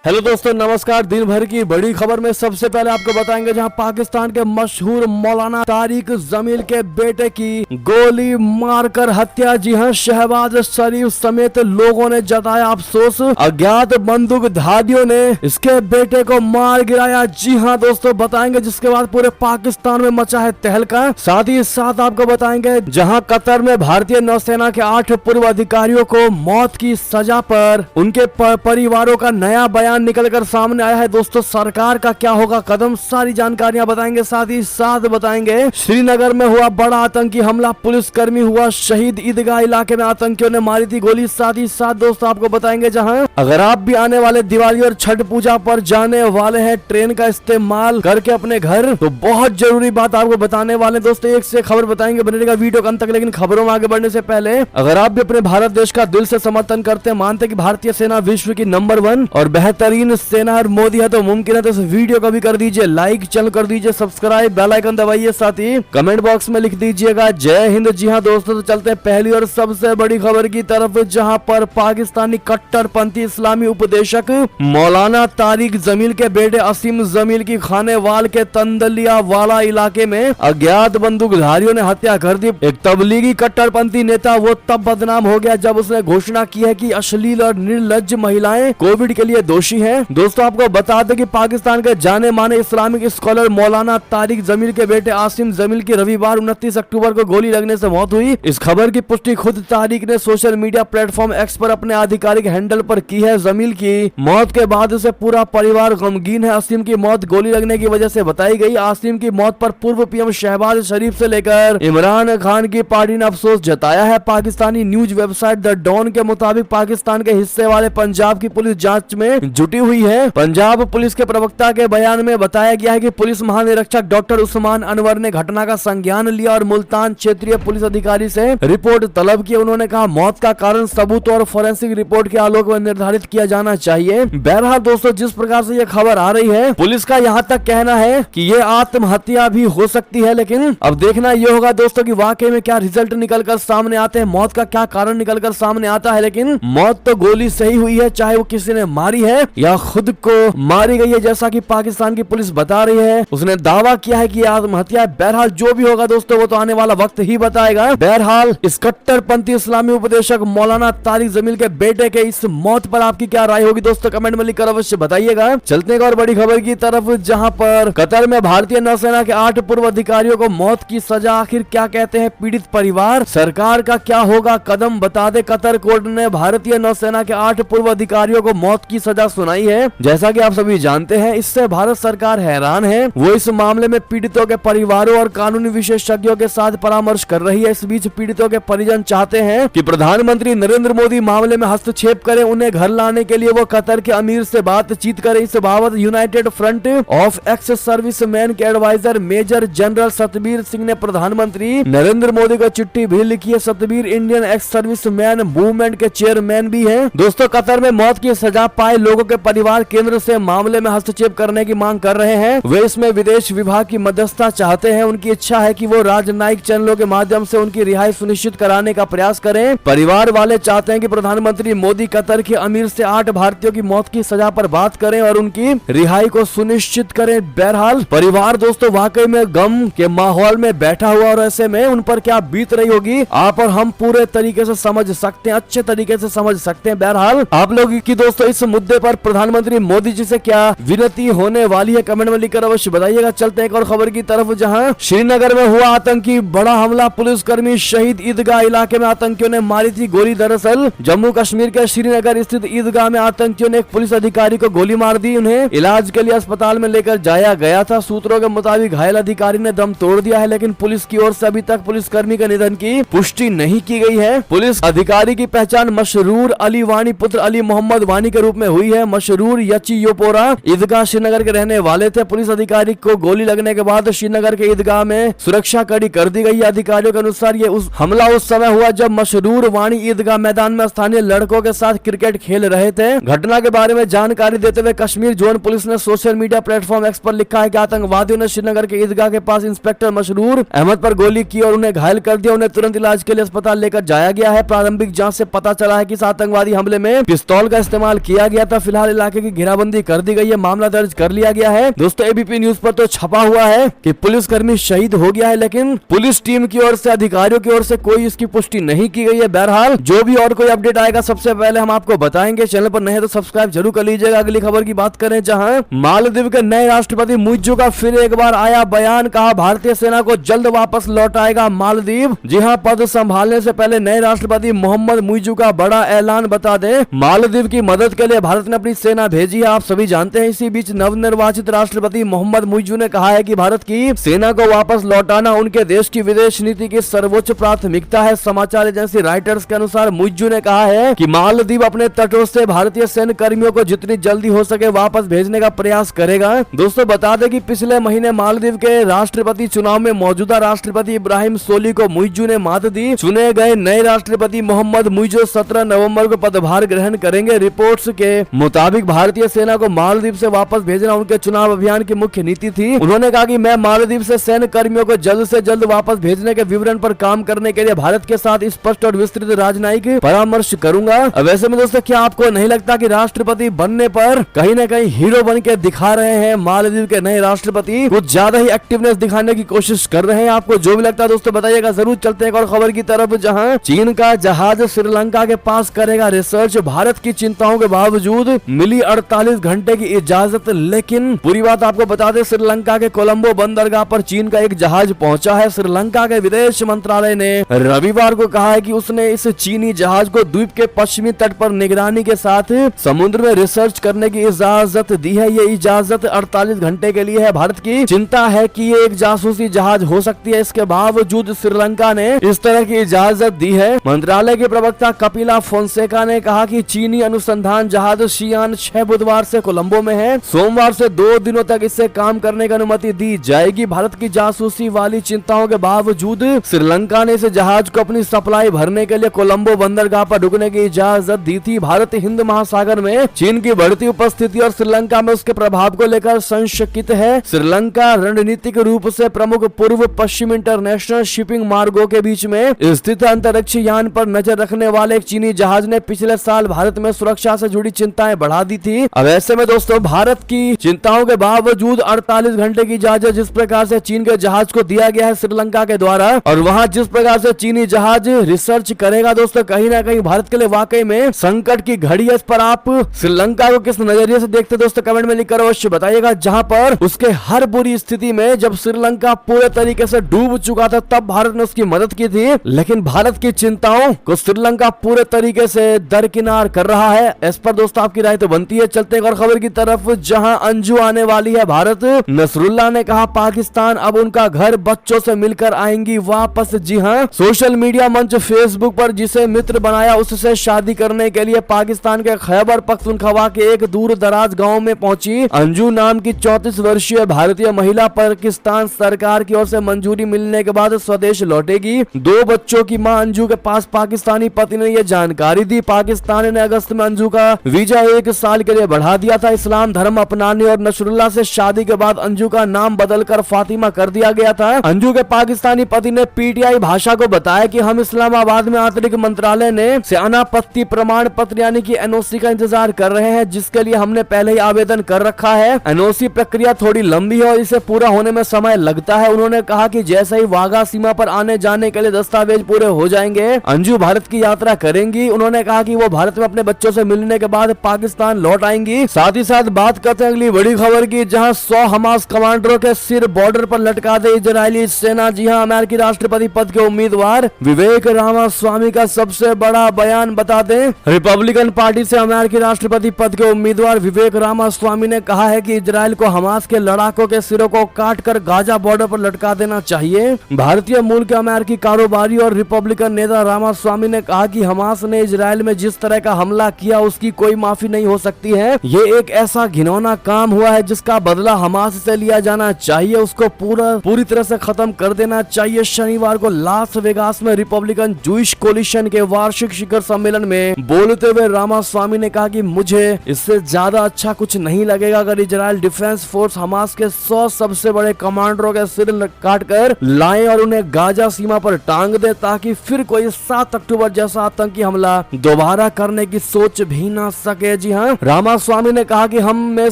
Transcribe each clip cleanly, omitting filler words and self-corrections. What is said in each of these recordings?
Hello दोस्तों, नमस्कार। दिन भर की बड़ी खबर में सबसे पहले आपको बताएंगे जहां पाकिस्तान के मशहूर मौलाना तारिक जमील के बेटे की गोली मारकर हत्या। जी हां, शहबाज शरीफ समेत लोगों ने जताया अफसोस। अज्ञात बंदूकधारियों ने इसके बेटे को मार गिराया। जी हां दोस्तों, बताएंगे जिसके बाद पूरे पाकिस्तान में मचा है तहलका। साथ ही साथ आपको बताएंगे जहां कतर में भारतीय नौसेना के 8 पूर्व अधिकारियों को मौत की सजा पर उनके परिवारों का नया बयान निकलकर सामने आया है। दोस्तों, सरकार का क्या होगा कदम, सारी जानकारियां बताएंगे। साथ ही साथ बताएंगे श्रीनगर में हुआ बड़ा आतंकी हमला, पुलिसकर्मी हुआ शहीद। ईदगाह इलाके में आतंकियों ने मारी थी गोली। साथ ही साथ दोस्तों आपको बताएंगे जहां अगर आप भी आने वाले दिवाली और छठ पूजा पर जाने वाले हैं ट्रेन का इस्तेमाल करके अपने घर, तो बहुत जरूरी बात आपको बताने वाले। दोस्तों, एक से खबर बताएंगे, बनेगा वीडियो के अंत तक। लेकिन खबरों में आगे बढ़ने से पहले अगर आप भी अपने भारत देश का दिल से समर्थन करते हैं, मानते कि भारतीय सेना विश्व की नंबर 1 और बेहतरीन सेना और मोदी है, तो मुमकिन है तो इस वीडियो को भी कर दीजिए लाइक, चैनल कर दीजिए सब्सक्राइब, बेल आइकन दबाइए। साथ ही कमेंट बॉक्स में लिख दीजिएगा जय हिंद। जी हां दोस्तों, तो चलते हैं पहली और सबसे बड़ी खबर की तरफ, जहां पर पाकिस्तानी कट्टरपंथी इस्लामी उपदेशक मौलाना तारिक जमील के बेटे असीम जमील की खानेवाल के तंदलिया वाला इलाके में अज्ञात बंदूकधारियों ने हत्या कर दी। एक तबलीगी कट्टरपंथी नेता वो तब बदनाम हो गया जब उसने घोषणा की है कि अश्लील और निर्लज्ज महिलाएं कोविड के लिए दोषी हैं। दोस्तों, आपको बता दें कि पाकिस्तान के जाने माने इस्लामिक स्कॉलर मौलाना तारिक जमील के बेटे आसिम जमील की रविवार 29 अक्टूबर को गोली लगने से मौत हुई। इस खबर की पुष्टि खुद तारिक ने सोशल मीडिया प्लेटफॉर्म एक्स पर अपने आधिकारिक हैंडल पर की है। जमील की मौत के बाद उसे पूरा परिवार गमगीन है। आसिम की मौत गोली लगने की वजह से बताई गई। आसिम की मौत पर पूर्व पीएम शहबाज शरीफ से लेकर इमरान खान की पार्टी ने अफसोस जताया है। Pakistani news website the Dawn के मुताबिक पाकिस्तान के हिस्से वाले पंजाब की पुलिस जांच में जुटी हुई है। पंजाब पुलिस के प्रवक्ता के बयान में बताया गया है कि पुलिस महानिरीक्षक डॉक्टर उस्मान अनवर ने घटना का संज्ञान लिया और मुल्तान क्षेत्रीय पुलिस अधिकारी से रिपोर्ट तलब की। उन्होंने कहा मौत का कारण सबूत और फोरेंसिक रिपोर्ट के आलोक में निर्धारित किया जाना चाहिए। बहरहाल दोस्तों, जिस प्रकार से ये खबर आ रही है, पुलिस का यहाँ तक कहना है कि ये आत्महत्या भी हो सकती है। लेकिन अब देखना ये होगा दोस्तों कि वाकई में क्या रिजल्ट निकलकर सामने आते हैं, मौत का क्या कारण निकलकर सामने आता है। लेकिन मौत तो गोली से ही हुई है, चाहे वो किसी ने मारी है या खुद को मारी गई है, जैसा कि पाकिस्तान की पुलिस बता रही है। उसने दावा किया है कि आत्महत्या है। बहरहाल जो भी होगा दोस्तों, वो तो आने वाला वक्त ही बताएगा। बहरहाल इस कट्टरपंथी इस्लामी उपदेशक मौलाना तारिक जमील के बेटे के इस मौत पर आपकी क्या राय होगी दोस्तों, कमेंट में लिखकर अवश्य बताइएगा। चलते हैं और बड़ी खबर की तरफ, जहां पर कतर में भारतीय नौसेना के 8 पूर्व अधिकारियों को मौत की सजा। आखिर क्या कहते हैं पीड़ित परिवार, सरकार का क्या होगा कदम, बता दे कतर कोर्ट ने भारतीय नौसेना के 8 पूर्व अधिकारियों को मौत की सजा सुनाई है। जैसा कि आप सभी जानते हैं, इससे भारत सरकार हैरान है। वो इस मामले में पीड़ितों के परिवारों और कानूनी विशेषज्ञों के साथ परामर्श कर रही है। इस बीच पीड़ितों के परिजन चाहते हैं कि प्रधानमंत्री नरेंद्र मोदी मामले में हस्तक्षेप करें। उन्हें घर लाने के लिए वो कतर के अमीर से बातचीत करें। इस बाबत united front of ex service man के advisor major general Satbir Singh ने प्रधानमंत्री नरेंद्र मोदी को चिट्ठी भी लिखी है। Satbir Indian ex service man movement के चेयरमैन भी है। दोस्तों, कतर में मौत की सजा पाए लोगों के परिवार केंद्र से मामले में हस्तक्षेप करने की मांग कर रहे हैं। वे इसमें विदेश विभाग की मध्यस्थता चाहते हैं। उनकी इच्छा है कि वो राजनयिक चैनलों के माध्यम से उनकी रिहाई सुनिश्चित कराने का प्रयास करें। परिवार वाले चाहते हैं कि प्रधानमंत्री मोदी कतर के अमीर से 8 भारतीयों की मौत की सजा पर बात करें और उनकी रिहाई को सुनिश्चित करें। बहरहाल परिवार दोस्तों वाकई में गम के माहौल में बैठा हुआ, और ऐसे में उन पर क्या बीत रही होगी आप और हम पूरे तरीके से समझ सकते हैं, अच्छे तरीके से समझ सकते हैं। बहरहाल आप लोग की दोस्तों इस मुद्दे पर प्रधानमंत्री मोदी जी से क्या विनती होने वाली है, कमेंट में लिखकर अवश्य बताइएगा। चलते हैं एक और खबर की तरफ, जहां श्रीनगर में हुआ आतंकी बड़ा हमला, पुलिसकर्मी शहीद। ईदगाह इलाके में आतंकियों ने मारी थी गोली। दरअसल जम्मू कश्मीर के श्रीनगर स्थित ईदगाह में आतंकियों ने एक पुलिस अधिकारी को गोली मार दी। उन्हें इलाज के लिए अस्पताल में लेकर जाया गया था। सूत्रों के मुताबिक घायल अधिकारी ने दम तोड़ दिया है, लेकिन पुलिस की ओर से अभी तक पुलिसकर्मी के निधन की पुष्टि नहीं की गई है। पुलिस अधिकारी की पहचान मशरूर अली वानी पुत्र अली मोहम्मद वानी के रूप में हुई है। मशरूर यचियोपोरा ईदगाह श्रीनगर के रहने वाले थे। पुलिस अधिकारी को गोली लगने के बाद श्रीनगर के ईदगाह में सुरक्षा कड़ी कर दी गई। अधिकारियों के अनुसार ये हमला उस समय हुआ जब मशरूर वानी ईदगाह मैदान में स्थानीय लड़कों के साथ क्रिकेट खेल रहे थे। घटना के बारे में जानकारी देते हुए कश्मीर जोन पुलिस ने सोशल मीडिया प्लेटफॉर्म एक्स पर लिखा है कि आतंकवादियों ने श्रीनगर के ईदगाह के पास इंस्पेक्टर मशरूर अहमद पर गोली की और उन्हें घायल कर दिया। उन्हें तुरंत इलाज के लिए अस्पताल लेकर जाया गया है। प्रारंभिक जांच से पता चला है कि इस आतंकवादी हमले में पिस्तौल का इस्तेमाल किया गया था। फिलहाल इलाके की घेराबंदी कर दी गई है, मामला दर्ज कर लिया गया है। दोस्तों एबीपी न्यूज पर तो छपा हुआ है कि पुलिसकर्मी शहीद हो गया है, लेकिन पुलिस टीम की ओर से, अधिकारियों की ओर से कोई इसकी पुष्टि नहीं की गई है। बहरहाल जो भी और कोई अपडेट आएगा सबसे पहले हम आपको बताएंगे। चैनल पर नए हैं तो सब्सक्राइब जरूर कर लीजिएगा। अगली खबर की बात करें, जहां मालदीव के नए राष्ट्रपति मुइज्जू का फिर एक बार आया बयान, कहा भारतीय सेना को जल्द वापस लौटाएगा मालदीव। जी हां, पद संभालने से पहले नए राष्ट्रपति मोहम्मद मुइज्जू का बड़ा ऐलान। बता दें, मालदीव की मदद के लिए भारत ने अपनी सेना भेजी है, आप सभी जानते हैं। इसी बीच नवनिर्वाचित राष्ट्रपति मोहम्मद मुइज्जू ने कहा है कि भारत की सेना को वापस लौटाना उनके देश की विदेश नीति की सर्वोच्च प्राथमिकता है। समाचार एजेंसी रॉयटर्स के अनुसार मुइज्जू ने कहा है कि मालदीव अपने तटों से भारतीय सैन्य कर्मियों को जितनी जल्दी हो सके वापस भेजने का प्रयास करेगा। दोस्तों बता दें कि पिछले महीने मालदीव के राष्ट्रपति चुनाव में मौजूदा राष्ट्रपति इब्राहिम सोली को मुइज्जू ने मात दी। चुने गए नए राष्ट्रपति मोहम्मद मुइज्जू 17 नवंबर को पदभार ग्रहण करेंगे। रिपोर्ट्स के मुताबिक भारतीय सेना को मालदीव से वापस भेजना उनके चुनाव अभियान की मुख्य नीति थी। उन्होंने कहा कि मैं मालदीव से सैन्य कर्मियों को जल्द से जल्द वापस भेजने के विवरण पर काम करने के लिए भारत के साथ स्पष्ट और विस्तृत राजनयिक परामर्श करूंगा। वैसे में दोस्तों क्या आपको नहीं लगता कि राष्ट्रपति बनने पर कहीं न कहीं हीरो बन के दिखा रहे हैं मालदीव के नए राष्ट्रपति, कुछ ज्यादा ही एक्टिवनेस दिखाने की कोशिश कर रहे हैं? आपको जो भी लगता है दोस्तों बताइएगा जरूर। चलते हैं एक और खबर की तरफ, जहां चीन का जहाज श्रीलंका के पास करेगा रिसर्च। भारत की चिंताओं के बावजूद मिली 48 घंटे की इजाजत, लेकिन पूरी बात आपको बता दें, श्रीलंका के कोलंबो बंदरगाह पर चीन का एक जहाज पहुंचा है। श्रीलंका के विदेश मंत्रालय ने रविवार को कहा है कि उसने इस चीनी जहाज को द्वीप के पश्चिमी तट पर निगरानी के साथ समुद्र में रिसर्च करने की इजाजत दी है। ये इजाजत 48 घंटे के लिए है। भारत की चिंता है कि ये एक जासूसी जहाज हो सकती है, इसके बावजूद श्रीलंका ने इस तरह की इजाजत दी है। मंत्रालय के प्रवक्ता कपिला फोंसेका ने कहा कि चीनी अनुसंधान जहाज शियान 6 बुधवार से कोलंबो में है। सोमवार से 2 दिनों तक इससे काम करने की अनुमति दी जाएगी। भारत की जासूसी वाली चिंताओं के बावजूद श्रीलंका ने इस जहाज को अपनी सप्लाई भरने के लिए कोलंबो बंदरगाह पर रुकने की इजाजत दी थी। भारत हिंद महासागर में चीन की बढ़ती उपस्थिति और श्रीलंका में उसके प्रभाव को लेकर संशयित है। श्रीलंका रणनीतिक रूप से प्रमुख पूर्व पश्चिम इंटरनेशनल शिपिंग मार्गों के बीच में स्थित अंतरिक्ष यान पर नजर रखने वाले एक चीनी जहाज ने पिछले साल भारत में सुरक्षा से जुड़ी चिंताएं बढ़ा दी थी। अब ऐसे में दोस्तों भारत की चिंताओं के बावजूद 48 घंटे की इजाजत जिस प्रकार से चीन के जहाज को दिया गया है श्रीलंका के द्वारा, और वहां जिस प्रकार से चीनी जहाज रिसर्च करेगा दोस्तों, कहीं ना कहीं भारत के लिए वाकई में संकट की घड़ी है। इस पर आप श्रीलंका को किस नजरिए से देखते दोस्तों कमेंट में लिखकर अवश्य बताइएगा। जहां पर उसके हर बुरी स्थिति में जब श्रीलंका पूरे तरीके से डूब चुका था तब भारत ने उसकी मदद की थी, लेकिन भारत की चिंताओं को श्रीलंका पूरे तरीके से दरकिनार कर रहा है। इस पर दोस्तों आपकी राय तो बनती है। चलते हैं और खबर की तरफ, जहां अंजू आने वाली है भारत। नसरुल्लाह ने कहा पाकिस्तान अब उनका घर बच्चों से मिलकर आएंगी वापस। जी हां, सोशल मीडिया मंच फेसबुक पर जिसे मित्र बनाया उससे शादी करने के लिए पाकिस्तान के खैबर पख्तूनख्वा के एक दूर दराज गाँव में पहुंची अंजू नाम की 34 वर्षीय भारतीय महिला पाकिस्तान सरकार की ओर से मंजूरी मिलने के बाद स्वदेश लौटेगी। 2 बच्चों की मां अंजू के पास पाकिस्तानी पति ने यह जानकारी दी। पाकिस्तान ने अगस्त में अंजू का वीजा 1 साल के लिए बढ़ा दिया था। इस्लाम धर्म अपनाने और नसरुल्लाह से शादी के बाद अंजू का नाम बदलकर फातिमा कर दिया गया था। अंजू के पाकिस्तानी पति ने पीटीआई भाषा को बताया कि हम इस्लामाबाद में आंतरिक मंत्रालय ने सेनापत्ति प्रमाण पत्र यानी कि एनओसी का इंतजार कर रहे हैं, जिसके लिए हमने पहले ही आवेदन कर रखा है। एनओसी प्रक्रिया थोड़ी लंबी है और इसे पूरा होने में समय लगता है। उन्होंने कहा कि जैसे ही वाघा सीमा पर आने जाने के लिए दस्तावेज पूरे हो जाएंगे अंजू भारत की यात्रा करेंगी। उन्होंने कहा कि वो भारत में अपने बच्चों से मिलने के बाद पाकिस्तान लौट आएंगी। साथ ही साथ बात करते हैं अगली बड़ी खबर की, जहां 100 हमास कमांडरों के सिर बॉर्डर पर लटका दे इजरायली सेना। जी हां, अमेरिकी राष्ट्रपति पद के उम्मीदवार विवेक रामास्वामी का सबसे बड़ा बयान। बता दें, रिपब्लिकन पार्टी से अमेरिकी राष्ट्रपति पद के उम्मीदवार विवेक रामास्वामी ने कहा है कि इजरायल को हमास के लड़ाकों के सिरों को काटकर गाजा बॉर्डर पर लटका देना चाहिए। भारतीय मूल के अमेरिकी कारोबारी और रिपब्लिकन नेता रामास्वामी ने कहा कि हमास ने इजरायल में जिस तरह का हमला किया उसकी कोई माफी नहीं हो सकती है। ये एक ऐसा घिनौना काम हुआ है जिसका बदला हमास से लिया जाना चाहिए, उसको पूरी तरह से खत्म कर देना चाहिए। शनिवार को लास वेगास में रिपब्लिकन जूइश कोलिशन के वार्षिक शिखर सम्मेलन में बोलते हुए रामास्वामी ने कहा कि मुझे इससे ज्यादा अच्छा कुछ नहीं लगेगा अगर इजरायल डिफेंस फोर्स हमास के 100 सबसे बड़े कमांडरों के सिर काटकर लाए और उन्हें गाजा सीमा पर टांग दे, ताकि फिर कोई 7 अक्टूबर जैसा आतंकी हमला दोबारा करने की सोच भी ना सके। जी हाँ, रामास्वामी ने कहा कि हम में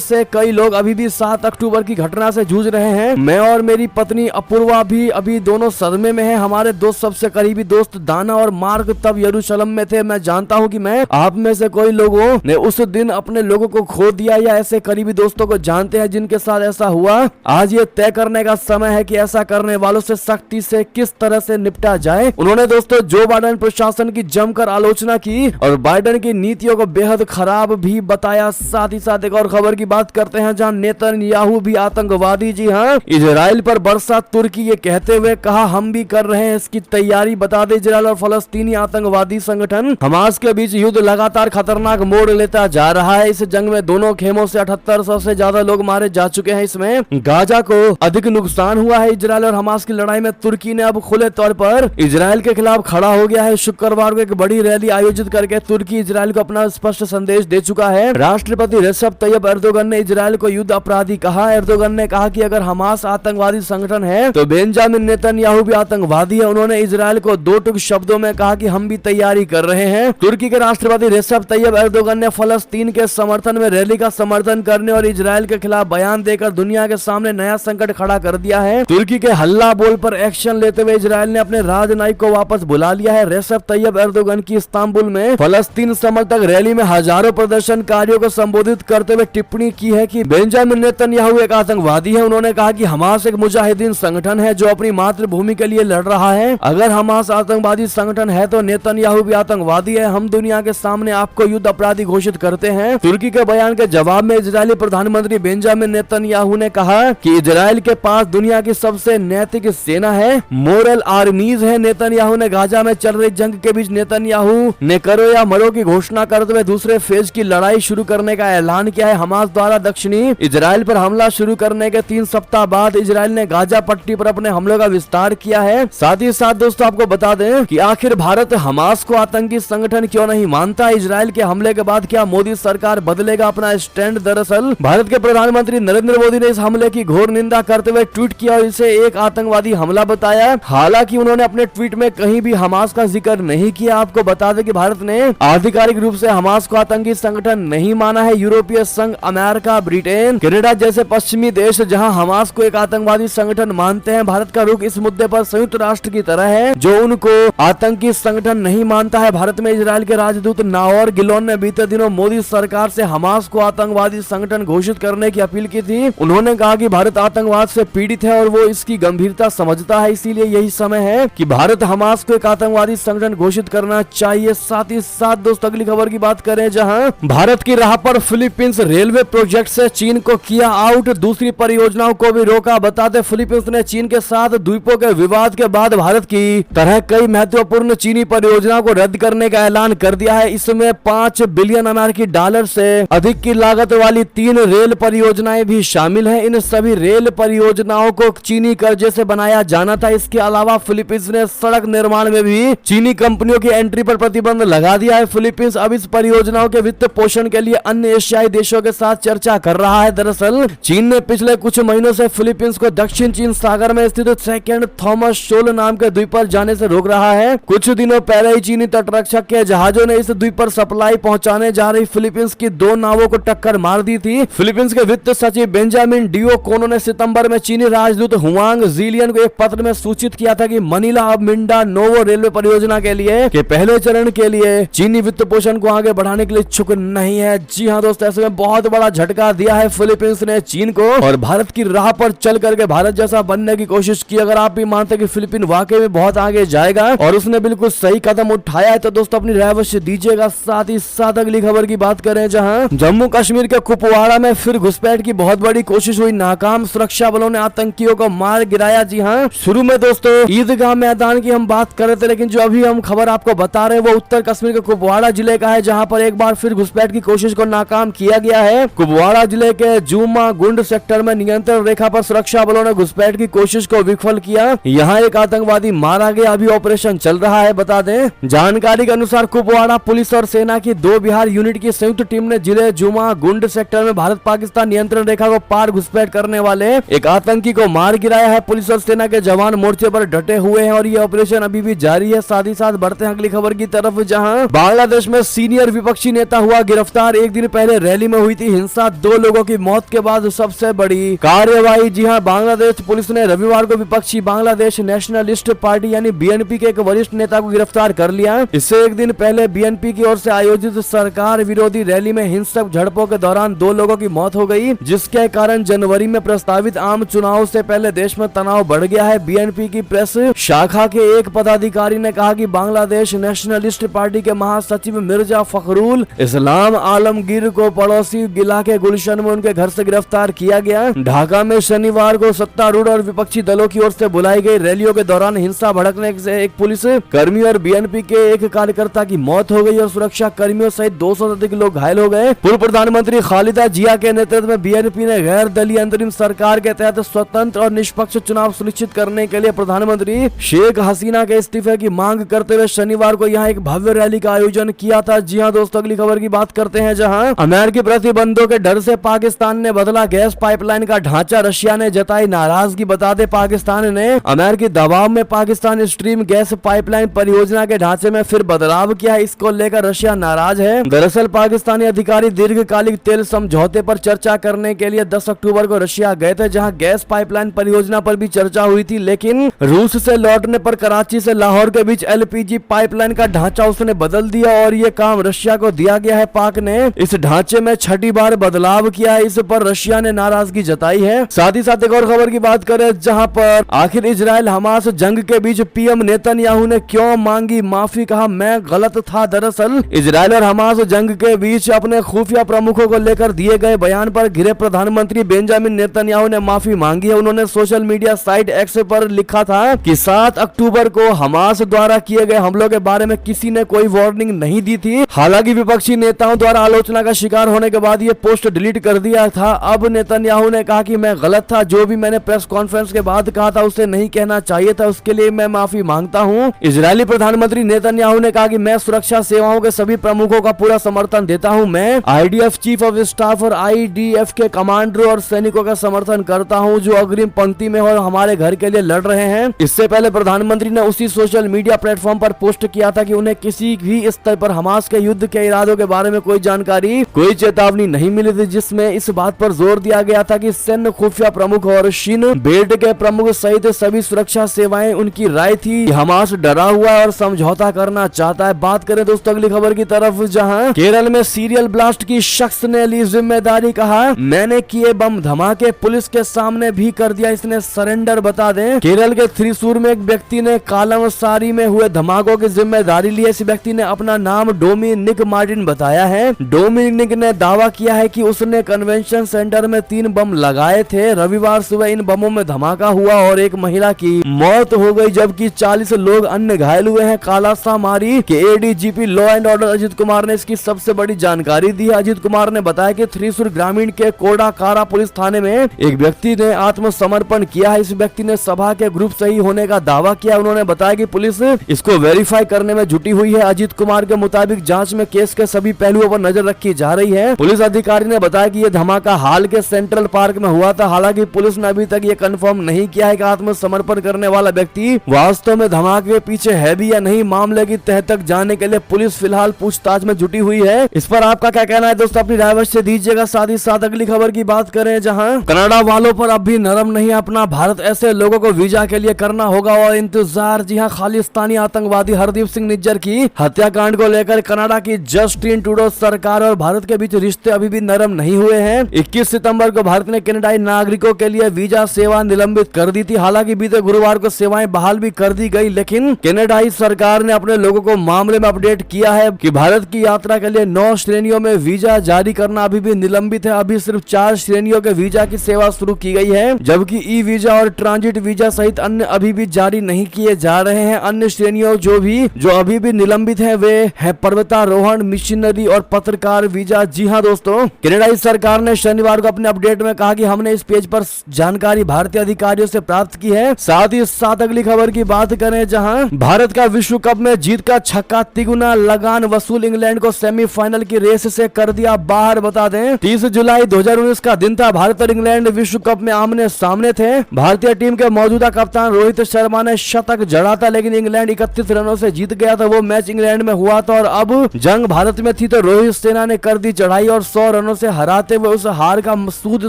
से कई लोग अभी भी 7 अक्टूबर की घटना से जूझ रहे हैं। मैं और मेरी पत्नी अपूर्वा भी अभी दोनों सदमे में हैं। हमारे दो सबसे करीबी दोस्त दाना और मार्क तब यरूशलेम में थे। मैं जानता हूँ कि मैं आप में से कोई लोगों ने उस दिन अपने लोगों को खो दिया या ऐसे करीबी दोस्तों को जानते हैं जिनके साथ ऐसा हुआ। आज ये तय करने का समय है कि ऐसा करने वालों से सख्ती से किस तरह से निपटा जाए। उन्होंने दोस्तों जो बाइडेन प्रशासन की जमकर आलोचना की और बाइडेन की नीतियों को बेहद खराब भी बताया। साथ ही साथ एक और खबर की बात करते हैं जहां नेतन्याहू भी आतंकवादी, जी हाँ, इजराइल पर बरसा तुर्की, ये कहते हुए कहा हम भी कर रहे हैं इसकी तैयारी। बता दें इजराइल और फलस्तीनी आतंकवादी संगठन हमास के बीच युद्ध लगातार खतरनाक मोड़ लेता जा रहा है। इस जंग में दोनों खेमों से 7800 से ज्यादा लोग मारे जा चुके हैं। इसमें गाजा को अधिक नुकसान हुआ है। इजराइल और हमास की लड़ाई में तुर्की ने अब खुले तौर पर इजराइल के खिलाफ खड़ा हो गया है। शुक्रवार को एक बड़ी रैली आयोजित करके तुर्की इजराइल को अपना स्पष्ट संदेश दे चुका है। राष्ट्रपति रेसेप तैयब एर्दोगन ने इजराइल को युद्ध अपराधी कहा। एर्दोगन ने कहा कि अगर हमास आतंकवादी संगठन है तो बेंजामिन नेतन्याहू भी आतंकवादी है। उन्होंने इजराइल को दो टुक शब्दों में कहा कि हम भी तैयारी कर रहे हैं। तुर्की के राष्ट्रपति रेसेप तैयब एर्दोगन ने फलस्तीन के समर्थन में रैली का समर्थन करने और इजराइल के खिलाफ बयान देकर दुनिया के सामने नया संकट खड़ा कर दिया है। तुर्की के हल्ला बोल पर एक्शन लेते हुए इजराइल ने अपने राजनयिक को वापस बुला लिया है। रेसेप तैयब एर्दोगन की इस्तांबुल में फलस्तीन समर्थक रैली में हजारों प्रदर्शनकारियों को संबोधित करते हुए टिप्पणी की है कि बेंजामिन नेतन्याहू एक आतंकवादी है। उन्होंने कहा कि हमास एक मुजाहिदीन संगठन है जो अपनी मातृभूमि के लिए लड़ रहा है। अगर हमास आतंकवादी संगठन है तो नेतन्याहू भी आतंकवादी है। हम दुनिया के सामने आपको युद्ध अपराधी घोषित करते हैं। तुर्की के बयान के जवाब में इजरायली प्रधानमंत्री बेंजामिन नेतन्याहू ने कहा कि इजराइल के पास दुनिया की सबसे नैतिक सेना है, मोरल आर्मीज है। नेतन्याहू ने गाजा में चल रही जंग के बीच नेतन्याहू ने करो या मरो की घोषणा करते हुए दूसरे फेज की लड़ाई शुरू करने का ऐलान किया है। हमास द्वारा दक्षिणी इजराइल पर हमला शुरू करने के 3 सप्ताह बाद इजराइल ने गाजा पट्टी पर अपने हमलों का विस्तार किया है। साथ ही साथ दोस्तों आपको बता दें कि आखिर भारत हमास को आतंकी संगठन क्यों नहीं मानता। इजराइल के हमले के बाद क्या मोदी सरकार बदलेगा अपना स्टैंड। दरअसल भारत के प्रधानमंत्री नरेंद्र मोदी ने इस हमले की घोर निंदा करते हुए ट्वीट किया और इसे एक आतंकवादी हमला बताया। हालांकि उन्होंने अपने ट्वीट में कहीं भी हमास का जिक्र नहीं किया। आपको बता दें कि भारत ने आधिकारिक रूप से हमास को आतंकी संगठन नहीं माना है। यूरोपीय संघ, अमेरिका, ब्रिटेन, कनाडा जैसे पश्चिमी देश जहां हमास को एक आतंकवादी संगठन मानते हैं, भारत का रुख इस मुद्दे पर संयुक्त राष्ट्र की तरह है जो उनको आतंकी संगठन नहीं मानता है। भारत में इजराइल के राजदूत नाओर गिलोन ने बीते दिनों मोदी सरकार से हमास को आतंकवादी संगठन घोषित करने की अपील की थी। उन्होंने कहा कि भारत आतंकवाद से पीड़ित है और वो इसकी गंभीरता समझता है, इसीलिए यही समय है कि भारत हमास को एक आतंकवादी संगठन घोषित करना चाहिए। साथ ही साथ दोस्तों अगली खबर की बात करें जहां भारत की राह पर फिलीपींस रेलवे प्रोजेक्ट से चीन को किया आउट, दूसरी परियोजनाओं को भी रोका। बताते फिलीपींस ने चीन के साथ द्वीपों के विवाद के बाद भारत की तरह कई महत्वपूर्ण चीनी परियोजनाओं को रद्द करने का ऐलान कर दिया है। इसमें 5 बिलियन अमेरिकी डॉलर से अधिक की लागत वाली 3 रेल परियोजनाएं भी शामिल हैं। इन सभी रेल परियोजनाओं को चीनी कर्जे से बनाया जाना था। इसके अलावा फिलीपींस ने सड़क निर्माण में भी चीनी कंपनियों की एंट्री पर प्रतिबंध लगा दिया है। फिलीपींस अब इस परियोजनाओं के वित्त पोषण के लिए अन्य एशियाई देशों के साथ चर्चा कर रहा है। दरअसल चीन ने पिछले कुछ महीनों से फिलीपींस को दक्षिण चीन सागर में स्थित सेकंड थॉमस शोल नाम के द्वीप पर जाने से रोक रहा है। कुछ दिनों पहले ही चीनी तटरक्षक के जहाजों ने इस द्वीप पर सप्लाई पहुंचाने जा रही फिलीपींस की 2 नावों को टक्कर मार दी थी। फिलीपींस के वित्त सचिव बेंजामिन डियो कोनो ने सितंबर में चीनी राजदूत हुआंग जीलियन को एक पत्र में सूचित किया था कि मनीला अब मिंडा नोवो रेलवे परियोजना के लिए के पहले चरण के लिए चीनी वित्त पोषण को आगे बढ़ाने के लिए इच्छुक नहीं है। जी हाँ दोस्तों, ऐसे में बहुत बड़ा झटका दिया है फिलीपींस ने चीन को और भारत की राह पर चल करके भारत जैसा बनने की कोशिश की। अगर आप भी मानते हैं कि फिलीपीन वाकई में बहुत आगे जाएगा और उसने बिल्कुल सही कदम उठाया है तो दोस्तों अपनी राय अवश्य दीजिएगा। साथ ही साथ अगली खबर की बात करें जहां जम्मू कश्मीर के कुपवाड़ा में फिर घुसपैठ की बहुत बड़ी कोशिश हुई, नाकाम। सुरक्षा बलों ने आतंकियों को मार गिराया। जी हाँ, शुरू में दोस्तों ईदगाह मैदान की हम बात कर रहे थे, लेकिन जो अभी हम खबर आपको बता रहे हैं वो उत्तर कश्मीर के कुपवाड़ा जिले का है जहां पर एक बार फिर घुसपैठ की कोशिश को नाकाम किया गया है। कुपवाड़ा जिले के जूमा गुंड सेक्टर में नियंत्रण रेखा पर सुरक्षा बलों ने घुसपैठ की कोशिश को विफल किया। यहाँ एक आतंकवादी मारा गया, अभी ऑपरेशन चल रहा है। बता दें जानकारी के अनुसार कुपवाड़ा पुलिस और सेना की 2 बिहार यूनिट की संयुक्त टीम ने जिले जुमा गुंड सेक्टर में भारत पाकिस्तान नियंत्रण रेखा को पार घुसपैठ करने वाले एक आतंकी को मार गिराया है। पुलिस और सेना के जवान मोर्चे पर डटे हुए हैं और ये ऑपरेशन अभी भी जारी है। साथ ही साथ बढ़ते हैं अगली खबर की तरफ जहां बांग्लादेश में सीनियर विपक्षी नेता हुआ हुआ गिरफ्तार। एक दिन पहले रैली में हुई थी हिंसा, 2 लोगों की मौत के बाद सबसे बड़ी कार्यवाही। जी हां, बांग्लादेश पुलिस ने रविवार को विपक्षी बांग्लादेश नेशनलिस्ट पार्टी यानी बीएनपी के एक वरिष्ठ नेता को गिरफ्तार कर लिया। इससे एक दिन पहले बीएनपी की ओर से आयोजित सरकार विरोधी रैली में हिंसक झड़पों के दौरान 2 लोगों की मौत हो गई, जिसके कारण जनवरी में प्रस्तावित आम चुनाव से पहले देश में तनाव बढ़ गया है। बीएनपी की प्रेस शाखा के एक पदाधिकारी ने कहा कि बांग्लादेश नेशनलिस्ट पार्टी के महासचिव मिर्जा फखरुल इस्लाम आलमगीर को पड़ोसी इलाके गुलशन में उनके घर से गिरफ्तार किया गया। ढाका में शनिवार को सत्तारूढ़ और विपक्षी दलों की ओर से बुलाई गई रैलियों के दौरान हिंसा भड़कने से एक पुलिस कर्मी और बीएनपी के एक कार्यकर्ता की मौत हो गई और सुरक्षा कर्मियों सहित 200 से अधिक लोग घायल हो गए। पूर्व प्रधानमंत्री खालिदा जिया के नेतृत्व में बीएनपी ने गैर दलीय अंतरिम सरकार के तहत स्वतंत्र और निष्पक्ष चुनाव सुनिश्चित करने के लिए प्रधानमंत्री शेख हसीना के इस्तीफे की मांग करते हुए शनिवार को यहाँ एक भव्य रैली का आयोजन किया था। जी हाँ दोस्तों, अगली खबर की बात करते हैं, जहाँ अमेरिकी प्रतिबंधों के डर से पाकिस्तान ने बदला गैस पाइपलाइन का ढांचा, रशिया ने जताई नाराजगी। बता दें, पाकिस्तान ने अमेरिकी दबाव में पाकिस्तान स्ट्रीम गैस पाइपलाइन परियोजना के ढांचे में फिर बदलाव किया है। इसको लेकर रशिया नाराज है। दरअसल पाकिस्तानी अधिकारी दीर्घकालिक तेल समझौते पर चर्चा करने के लिए 10 अक्टूबर को रशिया गए थे, जहां गैस पाइपलाइन परियोजना पर भी चर्चा हुई थी, लेकिन रूस से लौटने पर कराची से लाहौर के बीच एलपीजी पाइपलाइन का ढांचा उसने बदल दिया और ये काम रशिया को दिया गया है। पाक ने इस ढांचे में 6ठी बार बदलाव किया है, इस पर रशिया ने नाराजगी जताई है। साथ ही साथ एक और खबर की बात करें, जहां पर आखिर इजराइल हमास जंग के बीच पीएम नेतन्याहू ने क्यों मांगी माफी, कहा मैं गलत था। दरअसल इजराइल और हमास जंग के बीच अपने खुफिया प्रमुखों को लेकर दिए गए बयान पर घिरे प्रधानमंत्री बेंजामिन नेतन्याहू ने माफी मांगी है। उन्होंने सोशल मीडिया साइट एक्स पर लिखा था कि 7 अक्टूबर को हमास द्वारा किए गए हमलों के बारे में किसी ने कोई वार्निंग नहीं दी थी। हालांकि विपक्षी नेताओं द्वारा आलोचना का शिकार होने के बाद ये पोस्ट डिलीट कर दिया था। अब नेतन्याहू ने कहा कि मैं गलत था, जो भी मैंने प्रेस कॉन्फ्रेंस के बाद कहा था उसे नहीं कहना चाहिए था, उसके लिए मैं माफी मांगता हूँ। इजरायली प्रधानमंत्री नेतन्याहू ने कहा कि मैं सुरक्षा सेवाओं के सभी प्रमुखों का पूरा समर्थन देता हूँ। मैं आईडीएफ चीफ ऑफ स्टाफ और आईडीएफ के कमांडरों और सैनिकों का समर्थन करता हूँ जो अग्रिम पंक्ति में और हमारे घर के लिए लड़ रहे हैं। इससे पहले प्रधानमंत्री ने उसी सोशल मीडिया प्लेटफॉर्म पर पोस्ट किया था कि उन्हें किसी भी स्तर पर हमास के युद्ध के इरादों के बारे में कोई जानकारी, कोई चेतावनी नहीं मिली थी, जिसमें इस बात पर जोर दिया गया था कि सैन्य खुफिया प्रमुख और शिन बेल्ट के प्रमुख सहित सभी सुरक्षा सेवाएं उनकी राय थी कि हमास डरा हुआ है और समझौता करना चाहता है। बात करें दोस्तों अगली खबर की तरफ, जहां केरल में सीरियल ब्लास्ट की शख्स ने ली जिम्मेदारी, कहा मैंने किए बम धमाके, पुलिस के सामने भी कर दिया इसने सरेंडर। बता दें, केरल के थ्रिसूर में एक व्यक्ति ने कालमसारी में हुए धमाकों की जिम्मेदारी ली है। इस व्यक्ति ने अपना नाम डोमिनिक मार्टिन बताया है। डोमिनिक ने दावा किया है कि उसने कन्वेंशन सेंटर में 3 बम लगाए थे। रविवार सुबह इन बमों में धमाका हुआ और एक महिला की मौत हो गई, जबकि 40 लोग अन्य घायल हुए हैं। कालासामारी के ADGP law and order Ajit Kumar ने इसकी सबसे बड़ी जानकारी दी है। अजित कुमार ने बताया कि थ्रिसूर ग्रामीण के कोडाकारा पुलिस थाने में एक व्यक्ति ने आत्मसमर्पण किया है। इस व्यक्ति ने सभा के ग्रुप सही होने का दावा किया। उन्होंने बताया कि पुलिस इसको वेरीफाई करने में जुटी हुई है। अजित कुमार के मुताबिक जांच में केस के सभी पहलुओं पर नजर रखी जा रही है। पुलिस अधिकारी ने बताया कि यह धमाका हाल के सेंट्रल पार्क में हुआ था। हालांकि पुलिस ने अभी तक ये कंफर्म नहीं किया है कि आत्मसमर्पण करने वाला व्यक्ति वास्तव में धमाके के पीछे है भी या नहीं। मामले की तह तक जाने के लिए पुलिस फिलहाल पूछताछ में जुटी हुई है। इस पर आपका क्या कहना है दोस्तों, अपनी राय अवश्य दीजिएगा। साथ ही साथ अगली खबर की बात करें, जहां कनाडा वालों पर अब भी नरम नहीं अपना भारत, ऐसे लोगों को वीजा के लिए करना होगा और इंतजार। जी हां, खालिस्तानी आतंकवादी हरदीप सिंह निज्जर की हत्याकांड को लेकर कनाडा की जस्टिन ट्रूडो सरकार और भारत के बीच रिश्ते अभी भी नरम नहीं हुए हैं। 21 सितंबर को भारत ने कनाडाई नागरिकों के लिए वीजा सेवा निलंबित कर दी थी। हालांकि बीते गुरुवार को सेवाएं बहाल भी कर दी गई, लेकिन कनाडाई सरकार ने अपने लोगों को मामले में अपडेट किया है कि भारत की यात्रा के लिए 9 श्रेणियों में वीजा जारी करना अभी भी निलंबित है। अभी सिर्फ 4 श्रेणियों के वीजा की सेवा शुरू की गई है, जबकि ई वीजा और ट्रांजिट वीजा सहित अन्य अभी भी जारी नहीं किए जा रहे हैं। अन्य श्रेणियों जो अभी भी निलंबित है वे है पर्वतारोहण, मिशनरी और पत्रकार वीजा। जी हां दोस्तों, कनाडाई सरकार ने शनिवार को अपने अपडेट में कहा कि हमने इस पेज पर जानकारी भारतीय अधिकारियों से प्राप्त की है। साथ ही साथ अगली खबर की बात करें, जहां भारत का विश्व कप में जीत का छक्का तिगुना लगान वसूल, इंग्लैंड को सेमीफाइनल की रेस से कर दिया बाहर। बता दें, 30 जुलाई 2019 का दिन था। भारत और इंग्लैंड विश्व कप में आमने सामने थे। भारतीय टीम के मौजूदा कप्तान रोहित शर्मा ने शतक जड़ा था, लेकिन इंग्लैंड 31 रनों से जीत गया था। वो मैच इंग्लैंड में हुआ था और अब जंग भारत में थी। थी तो रोहित सेना ने कर दी चढ़ाई और 100 रनों से हराते हुए उस हार का सूद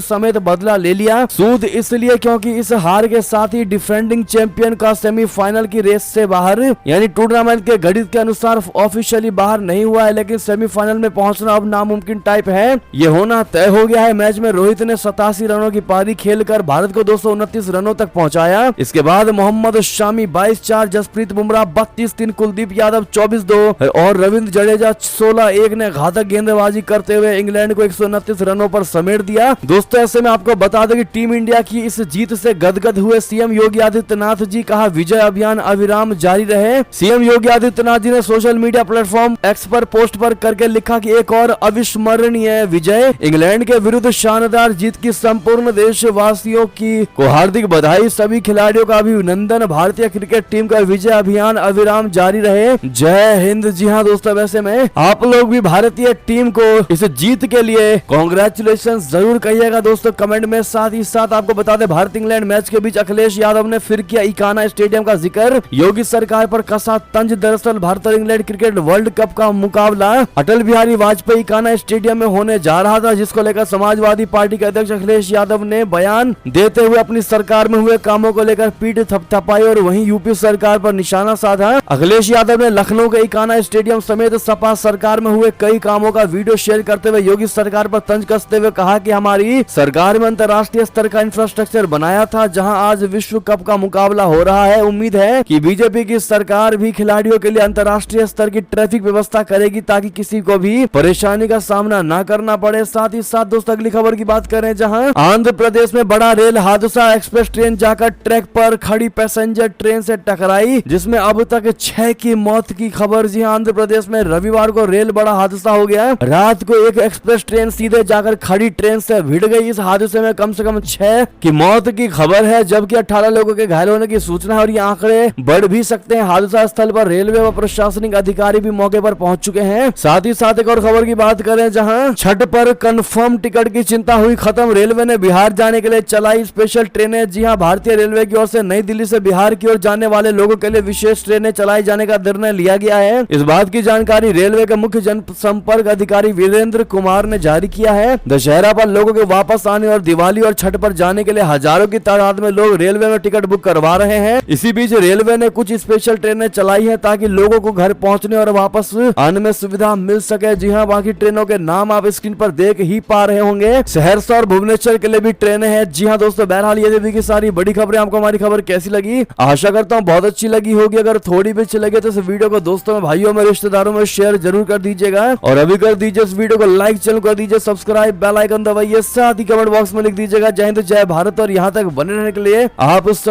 समेत बदला ले लिया। सूद इसलिए क्योंकि इस हार के साथ ही डिफेंडिंग चैंपियन का सेमीफाइनल की रेस से बाहर यानी टूर्नामेंट के गणित के अनुसार ऑफिशियली बाहर नहीं हुआ है, लेकिन सेमीफाइनल में पहुंचना अब नामुमकिन टाइप है। ये होना तय हो गया है। मैच में रोहित ने 87 रनों की पारी खेलकर भारत को 229 रनों तक पहुंचाया। इसके बाद मोहम्मद शामी 22-4, जसप्रीत बुमराह 32-3, कुलदीप यादव 24-2 और रविंद्र जडेजा 16-1 ने घातक गेंदबाजी करते हुए इंग्लैंड को 129 रनों पर समेट दिया। दोस्तों ऐसे में आपको बता दें कि टीम इंडिया की इस जीत से गदगद हुए सीएम योगी आदित्यनाथ जी, कहा विजय अभियान अविराम जारी रहे। सीएम योगी आदित्यनाथ जी ने सोशल मीडिया प्लेटफॉर्म एक्स पर पोस्ट पर करके लिखा कि एक और अविस्मरणीय विजय, इंग्लैंड के विरुद्ध शानदार जीत की संपूर्ण देशवासियों की को हार्दिक बधाई, सभी खिलाड़ियों का अभिनंदन, भारतीय क्रिकेट टीम का विजय अभियान अविराम जारी रहे, जय हिंद। जी हाँ दोस्तों, वैसे में आप लोग भी भारतीय टीम को इस जीत के लिए कॉन्ग्रेचुलेशन जरूर कहिएगा दोस्तों कमेंट में। साथ ही साथ आपको बता दें भारत इंग्लैंड मैच के बीच अखिलेश यादव ने फिर किया इकाना स्टेडियम का जिक्र, योगी सरकार पर कसा तंज। दरअसल भारत और इंग्लैंड क्रिकेट वर्ल्ड कप का मुकाबला अटल बिहारी वाजपेयी इकाना स्टेडियम में होने जा रहा था, जिसको लेकर समाजवादी पार्टी के अध्यक्ष अखिलेश यादव ने बयान देते हुए अपनी सरकार में हुए कामों को लेकर पीठ थपथपाई और वहीं यूपी सरकार पर निशाना साधा। अखिलेश यादव ने लखनऊ के इकाना स्टेडियम समेत सपा सरकार में हुए कई कामों का वीडियो शेयर करते हुए योगी सरकार पर तंज कसते हुए कहा कि हमारी सरकार में अंतर्राष्ट्रीय स्तर का इंफ्रास्ट्रक्चर बनाया था, जहां आज विश्व कप का मुकाबला हो रहा है। उम्मीद है कि बीजेपी की सरकार भी खिलाड़ियों के लिए अंतर्राष्ट्रीय स्तर की ट्रैफिक व्यवस्था करेगी ताकि किसी को भी परेशानी का सामना न करना पड़े। साथ ही साथ दोस्तों अगली खबर की बात करें, जहां आंध्र प्रदेश में बड़ा रेल हादसा, एक्सप्रेस ट्रेन जाकर ट्रैक पर खड़ी पैसेंजर ट्रेन से टकराई, जिसमें अब तक 6 की मौत की खबर। जी आंध्र प्रदेश में रविवार को रेल बड़ा हादसा हो गया। रात को एक एक्सप्रेस ट्रेन सीधे जाकर खड़ी ट्रेन से भिड़ गई। इस हादसे में कम से कम 6 की मौत की खबर है, जबकि 18 लोगों के घायल होने की सूचना है और ये आंकड़े बढ़ भी सकते हैं। हादसा स्थल पर रेलवे व प्रशासनिक अधिकारी भी मौके पर पहुंच चुके हैं। साथ ही साथ एक और खबर की बात करें, जहां छठ पर कंफर्म टिकट की चिंता हुई खत्म, रेलवे ने बिहार जाने के लिए चलाई स्पेशल ट्रेनें। जी हां, भारतीय रेलवे की ओर से नई दिल्ली से बिहार की ओर जाने वाले लोगों के लिए विशेष ट्रेनें चलाई जाने का निर्णय लिया गया है। इस बात की जानकारी रेलवे के मुख्य जनसंपर्क अधिकारी वीरेंद्र कुमार ने जारी किया है। दशहरा पर लोगों के वापस आने और दिवाली और छठ पर जाने के लिए हजारों की तादाद में लोग रेलवे में टिकट बुक करवा रहे हैं। इसी बीच रेलवे ने कुछ स्पेशल ट्रेनें चलाई हैं ताकि लोगों को घर पहुंचने और वापस आने में सुविधा मिल सके। जी हां, बाकी ट्रेनों के नाम आप स्क्रीन पर देख ही पा रहे होंगे। सहरसा और भुवनेश्वर के लिए भी ट्रेनें हैं। जी हां दोस्तों, बहरहाल ये भी की सारी बड़ी खबरें। आपको हमारी खबर कैसी लगी? आशा करता हूँ बहुत अच्छी लगी होगी। अगर थोड़ी भी अच्छी लगे तो इस वीडियो को दोस्तों में, भाइयों में, रिश्तेदारों में शेयर जरूर कर दीजिएगा और अभी कर दीजिए इस वीडियो को लाइक, चैनल कर दीजिए सब्सक्राइब, बेल आइकन दबाइए, साथ ही कमेंट बॉक्स में लिख दीजिएगा जय हिंद जय भारत। और यहाँ तक बने रहने के लिए आप